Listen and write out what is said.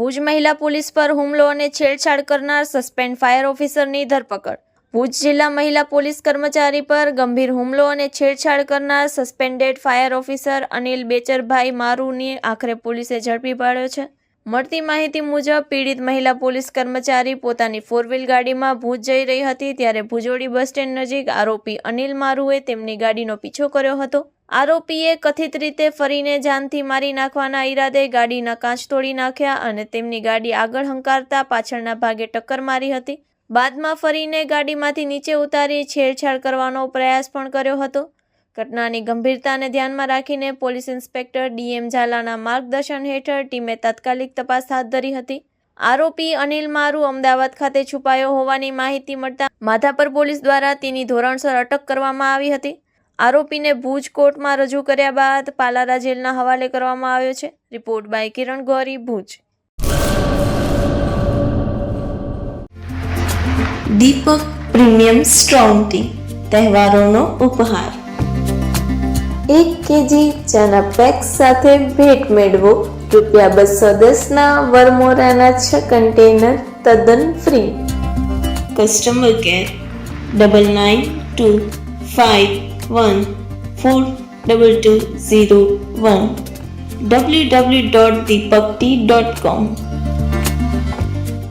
ભુજ મહિલા પોલીસ પર હુમલો અને છેડછાડ કરનાર સસ્પેન્ડ ફાયર ઓફિસરની ધરપકડ. ભુજ જિલ્લા મહિલા પોલીસ કર્મચારી પર ગંભીર હુમલો અને છેડછાડ કરનાર suspended fire officer Anil Becharbhai મારુને આખરે પોલીસે ઝડપી પાડ્યો છે. મળતી માહિતી મુજબ પીડિત મહિલા પોલીસ કર્મચારી પોતાની 4 વ્હીલ ગાડીમાં ભુજ જઈ રહી હતી ત્યારે ભુજોડી બસ સ્ટેન્ડ નજીક આરોપી અનિલ મારુએ તેમની ગાડીનો પીછો કર્યો હતો. આરોપીએ કથિત રીતે ફરીને જાનથી મારી નાખવાના ઈરાદે ગાડીના કાચ તોડી નાખ્યા અને તેમની ગાડી આગળ હંકારતા પાછળના ભાગે ટક્કર મારી હતી. બાદમાં ફરીને ગાડીમાંથી નીચે ઉતારી છેડછાડ કરવાનો પ્રયાસ પણ કર્યો હતો. ઘટનાની ગંભીરતાને ધ્યાનમાં રાખીને પોલીસ ઇન્સ્પેક્ટર ડીએમ ઝાલાના માર્ગદર્શન હેઠળ ટીમે તાત્કાલિક તપાસ હાથ ધરી હતી. આરોપી અનિલ મારુ અમદાવાદ ખાતે છુપાયો હોવાની માહિતી મળતા માધાપર પોલીસ દ્વારા તેની ધોરણસર અટક કરવામાં આવી હતી. આરોપીને ભુજ કોર્ટમાં રજૂ કર્યા બાદ પાલારા જેલના હવાલે કરવામાં આવ્યો છે. Report by Kiran Gori, Bhuj. Deepak premium strong T તહેવારોનો Uphaar. 1 KG ચાના પેક સાથે ભેટ મેળવો. ₹210ના વરમોરાના 6 કન્ટેનર તદ્દન ફ્રી. Customer care 9925142201 www.deepaktea.com